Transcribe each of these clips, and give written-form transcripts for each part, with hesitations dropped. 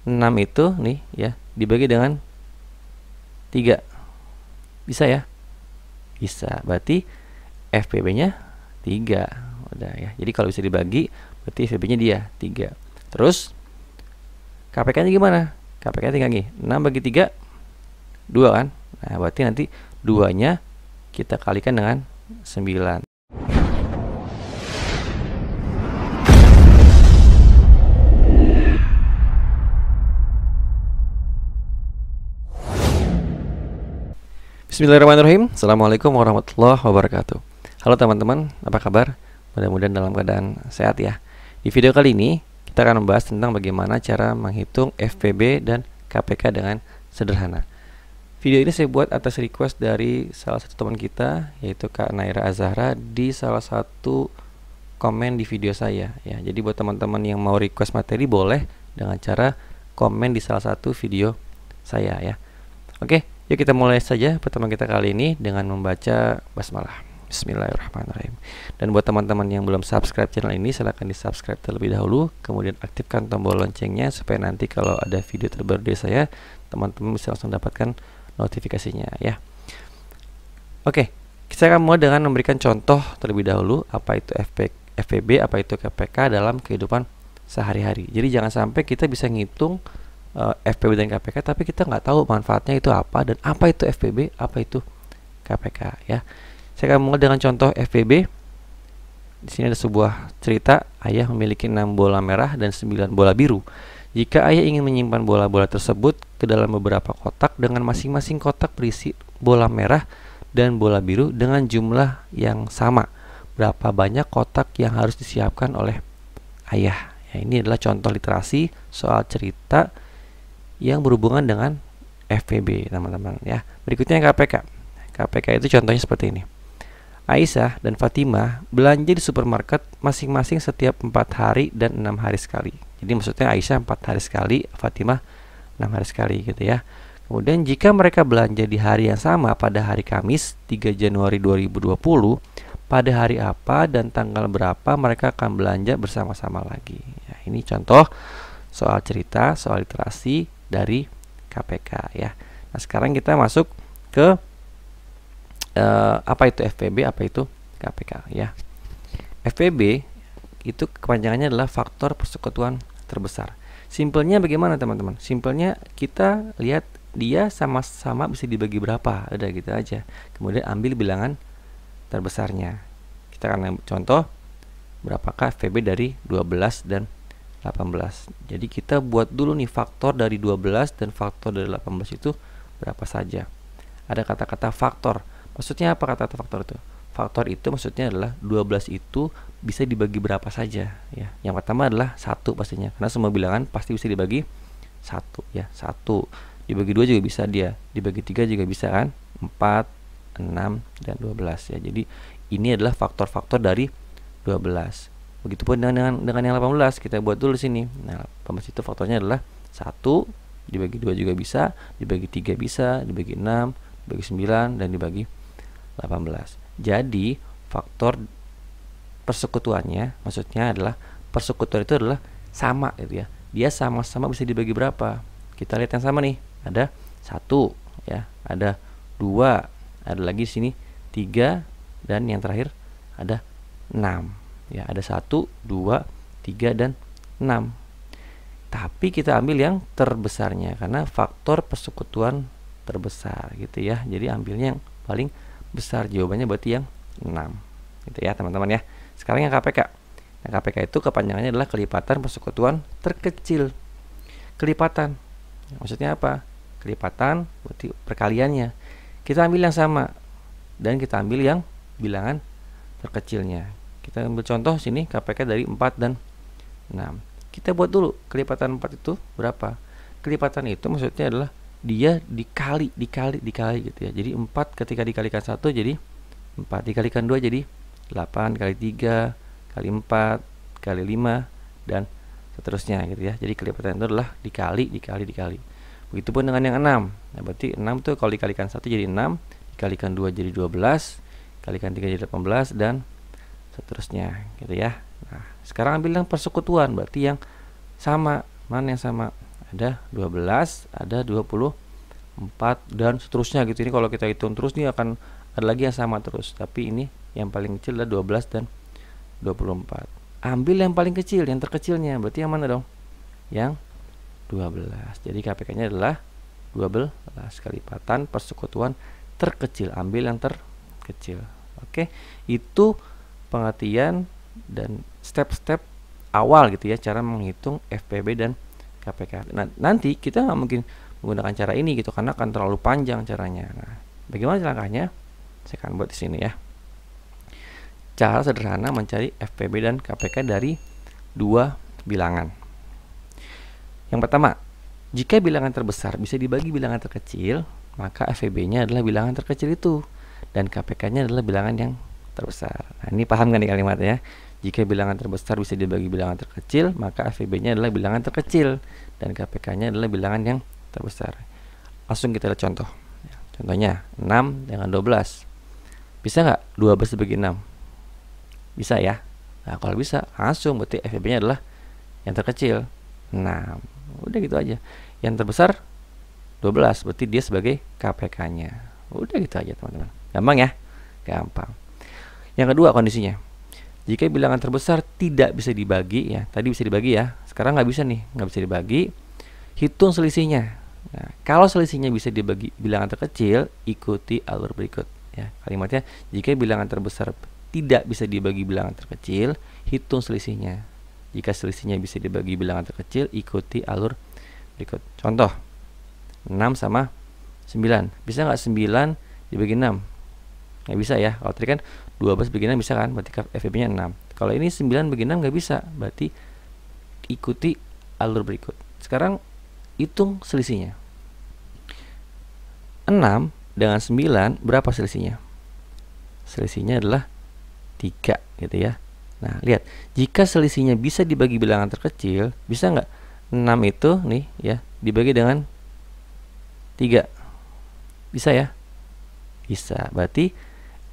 6 itu nih ya dibagi dengan 3. Bisa ya? Bisa. Berarti FPB-nya 3. Udah ya. Jadi kalau bisa dibagi, berarti FPB-nya dia 3. Terus KPK-nya gimana? KPK-nya tinggal gini, 6 bagi 3 2 kan? Nah, berarti nanti 2-nya kita kalikan dengan 9. Bismillahirrahmanirrahim. Assalamualaikum warahmatullahi wabarakatuh. Halo teman-teman, apa kabar? Mudah-mudahan dalam keadaan sehat ya. Di video kali ini kita akan membahas tentang bagaimana cara menghitung FPB dan KPK dengan sederhana. Video ini saya buat atas request dari salah satu teman kita, yaitu Kak Naira Azahra, di salah satu komen di video saya ya. Jadi buat teman-teman yang mau request materi boleh dengan cara komen di salah satu video saya ya. Oke, yuk kita mulai saja pertemuan kita kali ini dengan membaca basmalah. Bismillahirrahmanirrahim. Dan buat teman-teman yang belum subscribe channel ini, silahkan di subscribe terlebih dahulu, kemudian aktifkan tombol loncengnya supaya nanti kalau ada video terbaru dari saya, teman-teman bisa langsung dapatkan notifikasinya ya. Oke, saya akan mulai dengan memberikan contoh terlebih dahulu apa itu FPB, apa itu KPK dalam kehidupan sehari-hari. Jadi jangan sampai kita bisa ngitung FPB dan KPK tapi kita nggak tahu manfaatnya itu apa dan apa itu FPB, apa itu KPK ya. Saya akan mulai dengan contoh FPB. Di sini ada sebuah cerita, ayah memiliki 6 bola merah dan 9 bola biru. Jika ayah ingin menyimpan bola-bola tersebut ke dalam beberapa kotak dengan masing-masing kotak berisi bola merah dan bola biru dengan jumlah yang sama, berapa banyak kotak yang harus disiapkan oleh ayah? Ya, ini adalah contoh literasi soal cerita yang berhubungan dengan FPB teman-teman ya. Berikutnya KPK. KPK itu contohnya seperti ini. Aisyah dan Fatimah belanja di supermarket masing-masing setiap 4 hari dan 6 hari sekali. Jadi maksudnya Aisyah 4 hari sekali, Fatimah 6 hari sekali gitu ya. Kemudian jika mereka belanja di hari yang sama pada hari Kamis 3 Januari 2020, pada hari apa dan tanggal berapa mereka akan belanja bersama-sama lagi. Ya, ini contoh soal cerita, soal literasi dari KPK ya. Nah, sekarang kita masuk ke apa itu FPB, apa itu KPK ya. FPB itu kepanjangannya adalah faktor persekutuan terbesar. Simpelnya bagaimana teman-teman? Simpelnya kita lihat dia sama-sama bisa dibagi berapa, udah gitu aja. Kemudian ambil bilangan terbesarnya. Kita akan contoh berapakah FPB dari 12 dan 18. Jadi kita buat dulu nih faktor dari 12 dan faktor dari 18 itu berapa saja. Ada kata-kata faktor. Maksudnya apa kata-kata faktor itu? Faktor itu maksudnya adalah 12 itu bisa dibagi berapa saja ya. Yang pertama adalah 1 pastinya, karena semua bilangan pasti bisa dibagi 1 ya. 1 dibagi 2 juga bisa dia, dibagi 3 juga bisa kan, 4, 6 dan 12 ya. Jadi ini adalah faktor-faktor dari 12. Begitupun dengan yang 18, kita buat dulu sini. Nah, 18 itu faktornya adalah 1, dibagi 2 juga bisa, dibagi 3 bisa, dibagi 6, dibagi 9 dan dibagi 18. Jadi faktor persekutuannya maksudnya adalah persekutuan itu adalah sama gitu ya. Dia sama-sama bisa dibagi berapa? Kita lihat yang sama nih. Ada 1 ya, ada 2, ada lagi sini 3 dan yang terakhir ada 6. Ya, ada 1, 2, 3 dan 6. Tapi kita ambil yang terbesarnya karena faktor persekutuan terbesar gitu ya. Jadi ambilnya yang paling besar, jawabannya berarti yang 6 gitu ya teman-teman ya. Sekarang yang KPK. Nah, KPK itu kepanjangannya adalah kelipatan persekutuan terkecil. Kelipatan maksudnya apa? Kelipatan berarti perkaliannya. Kita ambil yang sama dan kita ambil yang bilangan terkecilnya. Kita ambil contoh sini KPK dari 4 dan 6. Kita buat dulu kelipatan 4 itu berapa? Kelipatan itu maksudnya adalah dia dikali gitu ya. Jadi 4 ketika dikalikan 1 jadi 4, dikalikan 2 jadi 8, kali 3 kali 4 kali 5 dan seterusnya gitu ya. Jadi kelipatan itu adalah dikali. Begitupun dengan yang 6. Nah, berarti 6 tuh kalau dikalikan 1 jadi 6, dikalikan 2 jadi 12, kalikan 3 jadi 18 dan seterusnya gitu ya. Nah, sekarang ambil yang persekutuan, berarti yang sama. Mana yang sama? ada 12, ada 24 dan seterusnya gitu. Ini kalau kita hitung terus nih akan ada lagi yang sama terus, tapi ini yang paling kecil adalah 12 dan 24. Ambil yang paling kecil, yang terkecilnya. Berarti yang mana dong? Yang 12. Jadi KPK-nya adalah 12 kelipatan persekutuan terkecil. Ambil yang terkecil. Oke, itu pengertian dan step-step awal gitu ya, cara menghitung FPB dan KPK. Nah, nanti kita nggak mungkin menggunakan cara ini gitu karena akan terlalu panjang caranya. Nah, bagaimana langkahnya? Saya akan buat di sini ya. Cara sederhana mencari FPB dan KPK dari dua bilangan. Yang pertama, jika bilangan terbesar bisa dibagi bilangan terkecil, maka FPB-nya adalah bilangan terkecil itu dan KPK-nya adalah bilangan yang terbesar. Nah, ini paham kan nih kalimatnya? Jika bilangan terbesar bisa dibagi bilangan terkecil, maka FPB-nya adalah bilangan terkecil dan KPK-nya adalah bilangan yang terbesar. Langsung kita lihat contoh. Contohnya 6 dengan 12. Bisa nggak 12 dibagi 6? Bisa ya. Nah, kalau bisa langsung berarti FPB-nya adalah yang terkecil 6. Udah gitu aja. Yang terbesar 12, berarti dia sebagai KPK-nya. Udah gitu aja teman-teman. Gampang ya? Gampang. Yang kedua kondisinya, jika bilangan terbesar tidak bisa dibagi ya, tadi bisa dibagi ya, sekarang nggak bisa nih, nggak bisa dibagi, hitung selisihnya. Nah, kalau selisihnya bisa dibagi bilangan terkecil, ikuti alur berikut ya. Kalimatnya, jika bilangan terbesar tidak bisa dibagi bilangan terkecil, hitung selisihnya. Jika selisihnya bisa dibagi bilangan terkecil, ikuti alur berikut. Contoh, 6 sama 9. Bisa nggak 9 dibagi 6? Nggak bisa ya. Kalau tadi kan 12 bagi 6 bisa kan, berarti FPB-nya 6. Kalau ini 9 bagi 6 nggak bisa, berarti ikuti alur berikut. Sekarang hitung selisihnya. 6 dengan 9 berapa selisihnya? Selisihnya adalah 3 gitu ya. Nah, lihat, jika selisihnya bisa dibagi bilangan terkecil, bisa nggak 6 itu nih ya dibagi dengan 3? Bisa ya? Bisa. Berarti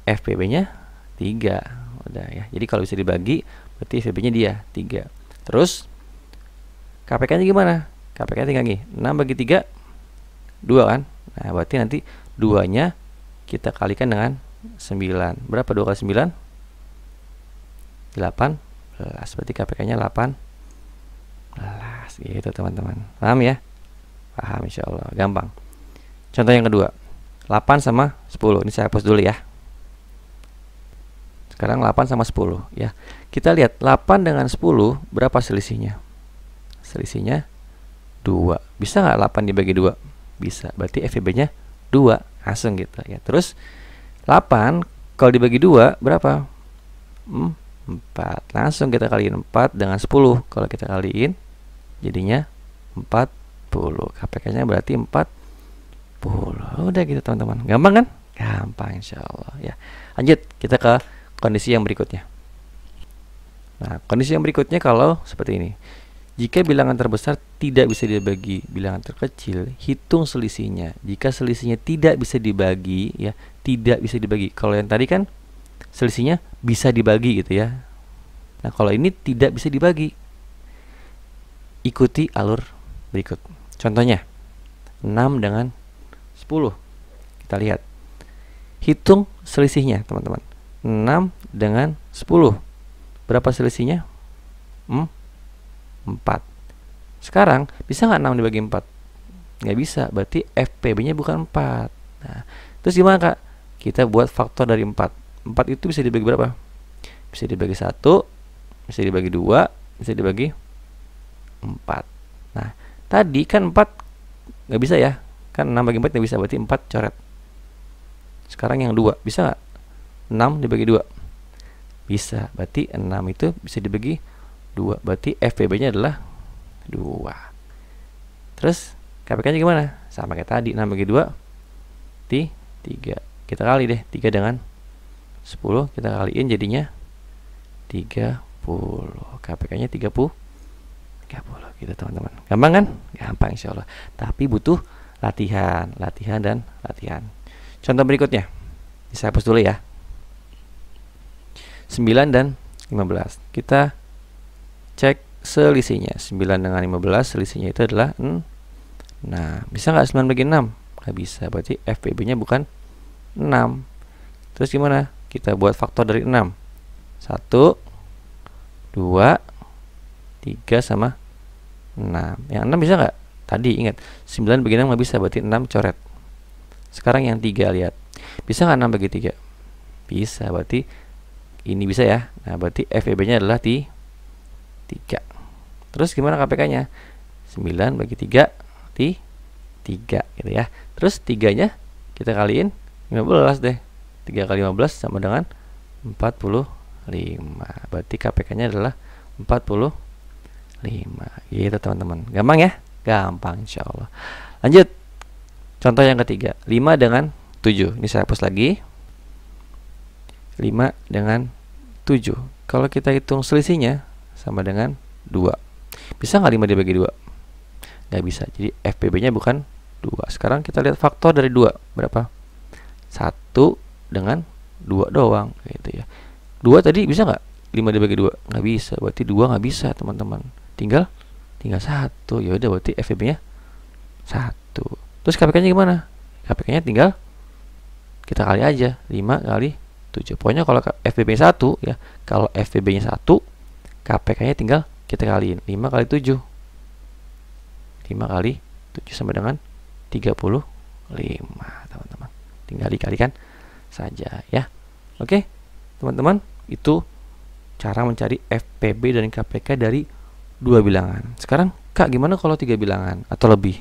FPB-nya 3. Udah ya. Jadi kalau bisa dibagi, berarti FPB-nya dia 3. Terus KPK-nya gimana? KPK-nya tinggal gini, 6 bagi 3 2 kan? Nah, berarti nanti 2-nya kita kalikan dengan 9. Berapa 2 kali 9? 18. Berarti KPK-nya 18 gitu teman-teman. Paham ya? Paham insyaallah. Gampang. Contoh yang kedua, 8 sama 10. Ini saya hapus dulu ya. Sekarang 8 sama 10 ya. Kita lihat 8 dengan 10 berapa selisihnya? Selisihnya 2. Bisa nggak 8 dibagi 2? Bisa. Berarti FPB-nya 2. Langsung gitu ya. Terus 8 kalau dibagi 2 berapa? 4. Langsung kita kaliin 4 dengan 10. Kalau kita kaliin jadinya 40. KPK-nya berarti 40. Udah gitu teman-teman. Gampang kan? Gampang insyaallah ya. Lanjut kita ke kondisi yang berikutnya. Nah, kondisi yang berikutnya kalau seperti ini. Jika bilangan terbesar tidak bisa dibagi bilangan terkecil, hitung selisihnya. Jika selisihnya tidak bisa dibagi ya, tidak bisa dibagi. Kalau yang tadi kan selisihnya bisa dibagi gitu ya. Nah, kalau ini tidak bisa dibagi, ikuti alur berikut. Contohnya 6 dengan 10. Kita lihat. Hitung selisihnya, teman-teman. 6 dengan 10. Berapa selisihnya? 4. Sekarang bisa nggak 6 dibagi 4? Nggak bisa, berarti FPB-nya bukan 4. Nah, terus gimana Kak? Kita buat faktor dari 4. 4 itu bisa dibagi berapa? Bisa dibagi 1, bisa dibagi 2, bisa dibagi 4. Nah, tadi kan 4 nggak bisa ya. Kan 6 bagi 4 nggak bisa, berarti 4 coret. Sekarang yang 2, bisa nggak? 6 dibagi 2? Bisa, berarti 6 itu bisa dibagi 2. Berarti FPB-nya adalah 2. Terus KPK-nya gimana? Sama kayak tadi, 6 bagi 2 3. Kita kali deh 3 dengan 10, kita kaliin jadinya 30. KPK-nya 30 gitu teman-teman. Gampang kan? Gampang insyaallah. Tapi butuh latihan dan latihan. Contoh berikutnya. Saya hapus dulu ya. 9 dan 15. Kita cek selisihnya. 9 dengan 15 selisihnya itu adalah 14. Nah, bisa nggak 9 bagi 6? Nggak bisa, berarti FPB-nya bukan 6. Terus gimana? Kita buat faktor dari 6. 1, 2, 3 sama 6. Yang 6 bisa nggak? Tadi ingat, 9 bagi 6 nggak bisa, berarti 6 coret. Sekarang yang 3 lihat. Bisa nggak 6 bagi 3? Bisa, berarti ini bisa ya. Nah, berarti FEB-nya adalah 3. Terus gimana KPK-nya? 9 bagi 3 3 gitu ya. Terus 3-nya kita kaliin 15 deh. 3 kali 15 sama dengan 45. Berarti KPK-nya adalah 45. Gitu teman-teman. Gampang ya? Gampang insyaallah. Lanjut. Contoh yang ketiga, 5 dengan 7. Ini saya hapus lagi. 5 dengan 7. Kalau kita hitung selisihnya sama dengan 2. Bisa nggak 5 dibagi 2? Nggak bisa. Jadi FPB-nya bukan 2. Sekarang kita lihat faktor dari 2. Berapa? 1 dengan 2 doang gitu ya. 2 tadi bisa nggak? 5 dibagi 2? Nggak bisa. Berarti 2 nggak bisa teman-teman. Tinggal 1. Ya udah, berarti FPB-nya 1. Terus KPK-nya gimana? KPK-nya tinggal kita kali aja. 5 kali 7. Pokoknya kalau FPB-nya 1 ya. Kalau FPB-nya 1, KPK-nya tinggal kita kaliin 5 kali 7. 5 kali 7 sama dengan 35 teman-teman. Tinggal dikalikan saja ya. Oke teman-teman, itu cara mencari FPB dan KPK dari 2 bilangan. Sekarang Kak, gimana kalau 3 bilangan atau lebih?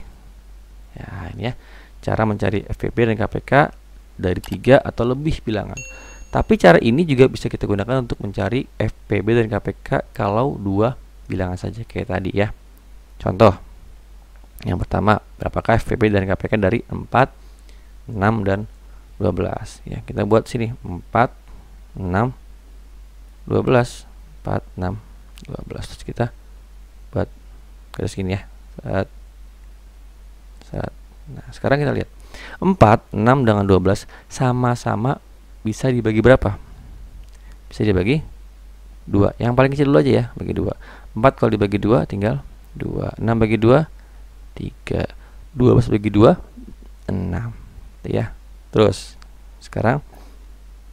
Ya ini ya, cara mencari FPB dan KPK dari 3 atau lebih bilangan. Tapi cara ini juga bisa kita gunakan untuk mencari FPB dan KPK kalau 2 bilangan saja kayak tadi ya. Contoh yang pertama, berapakah FPB dan KPK dari 4, 6, dan 12 ya. Kita buat sini 4, 6, 12. 4, 6, 12. Terus kita buat garis gini ya. Nah, sekarang kita lihat 4, 6 dengan 12 sama-sama bisa dibagi berapa? Bisa dibagi 2. Yang paling kecil dulu aja ya, bagi 2. 4 kalau dibagi 2 tinggal 2. 6 bagi 2 3. 12 bagi 2 6 ya. Terus sekarang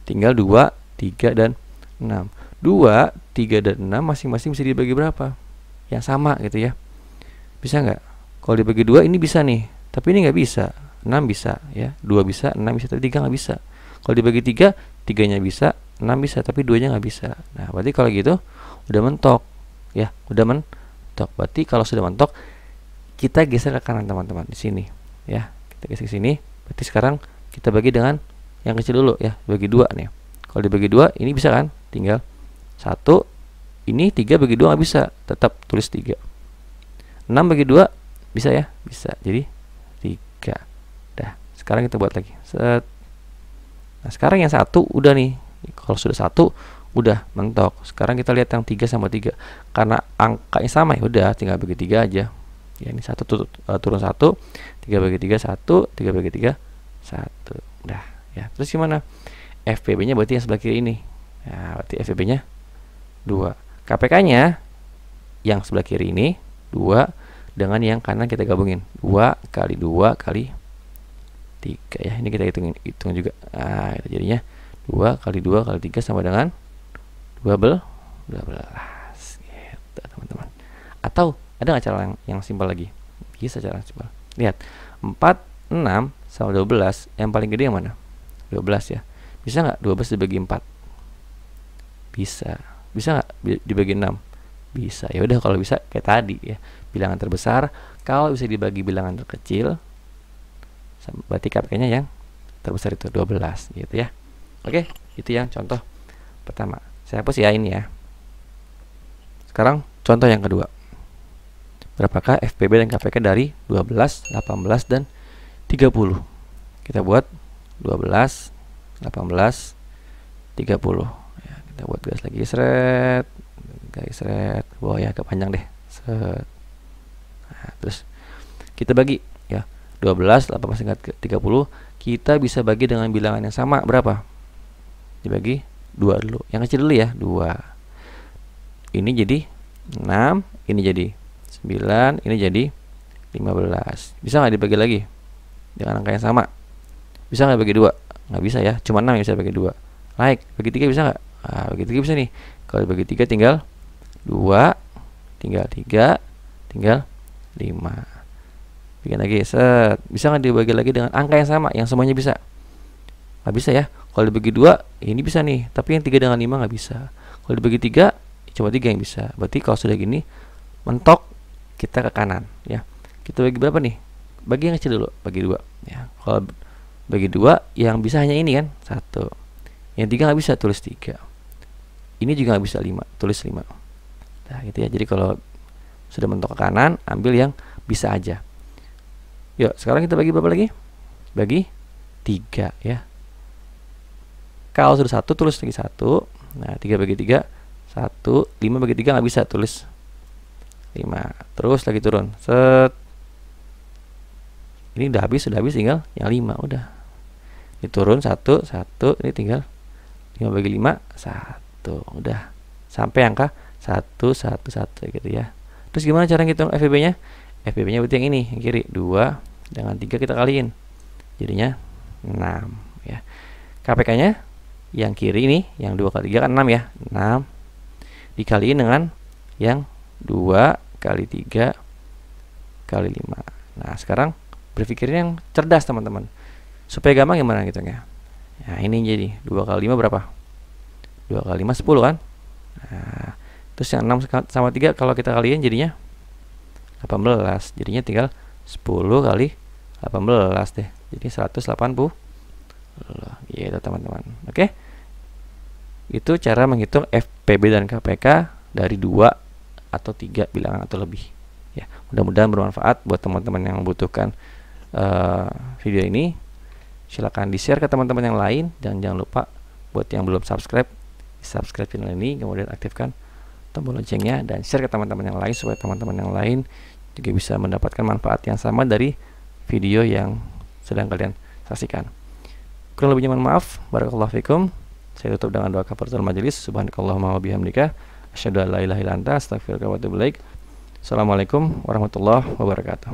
tinggal 2, 3, dan 6. 2, 3, dan 6 masing-masing bisa dibagi berapa? Yang sama gitu ya. Bisa nggak? Kalau dibagi 2 ini bisa nih, tapi ini nggak bisa. 6 bisa ya, 2 bisa, 6 bisa, tapi 3 nggak bisa. Kalau dibagi 3, 3-nya bisa, 6 bisa, tapi 2-nya nggak bisa. Nah, berarti kalau gitu udah mentok ya, udah mentok. Berarti kalau sudah mentok, kita geser ke kanan teman-teman di sini ya. Kita geser ke sini. Berarti sekarang kita bagi dengan yang kecil dulu ya, bagi 2 nih. Kalau dibagi 2 ini bisa kan? Tinggal 1. Ini 3 bagi 2 nggak bisa, tetap tulis 3. 6 bagi 2 bisa ya? Bisa. Jadi 3. Dah, sekarang kita buat lagi. Set. Nah, sekarang yang 1 udah nih. Kalau sudah 1 udah mentok. Sekarang kita lihat yang 3 sama 3. Karena angkanya sama ya, udah tinggal bagi 3 aja. Ya, ini 1 turun 1, 3 bagi 3 1, 3 bagi 3 1. Udah ya. Terus gimana? FPB-nya berarti yang sebelah kiri ini. Ya, berarti FPB-nya 2. KPK-nya yang sebelah kiri ini 2, dengan yang kanan kita gabungin. 2 kali 2 kali 3 ya. Ini kita hitung juga. Nah, itu jadinya 2 kali 2 kali 3 sama dengan 12 gitu teman-teman. Atau ada nggak cara yang simpel lagi? Bisa cara simpel. Lihat, 4, 6 sama 12, yang paling gede yang mana? 12 ya. Bisa nggak 12 dibagi 4? Bisa. Bisa nggak dibagi 6? Bisa. Ya udah, kalau bisa kayak tadi ya, bilangan terbesar kalau bisa dibagi bilangan terkecil, berarti KPK-nya yang terbesar itu 12 gitu ya. Oke, itu yang contoh pertama. Saya hapus ya ini ya. Sekarang contoh yang kedua. Berapakah FPB dan KPK dari 12, 18, dan 30? Kita buat 12, 18, 30 ya. Kita buat garis lagi, seret, garis seret, bawah ya, agak panjang deh. Set. Nah, terus kita bagi ya, 12, 18, 30 kita bisa bagi dengan bilangan yang sama. Berapa? Dibagi 2 dulu. Yang kecil dulu ya, 2. Ini jadi 6, ini jadi 9, ini jadi 15. Bisa nggak dibagi lagi dengan angka yang sama? Bisa nggak bagi 2? Nggak bisa ya, cuma 6 yang bisa bagi 2. Like, bagi 3 bisa nggak? Nah, bagi 3 bisa nih. Kalau bagi 3 tinggal 2, tinggal 3, tinggal 5. Bikin lagi, set. Bisa nggak dibagi lagi dengan angka yang sama, yang semuanya bisa? Nggak bisa ya. Kalau dibagi 2, ini bisa nih, tapi yang 3 dengan 5 nggak bisa. Kalau dibagi 3, cuma 3 yang bisa. Berarti kalau sudah gini, mentok kita ke kanan ya. Kita bagi berapa nih? Bagi yang kecil dulu, bagi 2 ya. Kalau bagi 2, yang bisa hanya ini kan, 1. Yang 3 nggak bisa, tulis 3. Ini juga nggak bisa, 5, tulis 5. Nah gitu ya. Jadi kalau sudah mentok ke kanan, ambil yang bisa aja. Yuk, sekarang kita bagi berapa lagi? Bagi 3 ya. Kalau sudah 1, tulis lagi 1. Nah, 3 bagi 3, 1. 5 bagi 3 nggak bisa, tulis 5. Terus lagi turun, set. Ini udah habis, tinggal yang 5, udah. Ini turun 1, 1. Ini tinggal 5 bagi 5, 1. Udah. Sampai angka 1, 1, 1 gitu ya. Terus gimana cara ngitung FEB-nya? FEB-nya berarti yang ini, yang kiri. 2 dengan 3 kita kaliin, jadinya 6 ya. KPK-nya yang kiri ini, yang 2 kali 3 kan 6 ya. 6 dikaliin dengan yang 2 kali 3 kali 5. Nah, sekarang berpikirnya yang cerdas teman-teman. Supaya gampang gimana ngitungnya? Nah, ini jadi 2 kali 5 berapa? 2 kali 5 10 kan? Nah, terus yang 6 sama 3 kalau kita kaliin jadinya 18. Jadinya tinggal 10 kali 18 deh. Jadi 180 gitu teman-teman. Oke. Itu cara menghitung FPB dan KPK dari 2 atau 3 bilangan atau lebih. Ya, mudah-mudahan bermanfaat buat teman-teman yang membutuhkan video ini. Silakan di-share ke teman-teman yang lain, dan jangan lupa buat yang belum subscribe, subscribe channel ini, kemudian aktifkan tombol loncengnya dan share ke teman-teman yang lain supaya teman-teman yang lain juga bisa mendapatkan manfaat yang sama dari video yang sedang kalian saksikan. Kurang lebihnya mohon maaf. Barakallahu fikum. Saya tutup dengan doa kafaratul majelis. Subhanakallahumma wa bihamdika asyhadu an la ilaha illa anta astaghfiruka wa atubu ilaik. Assalamualaikum warahmatullahi wabarakatuh.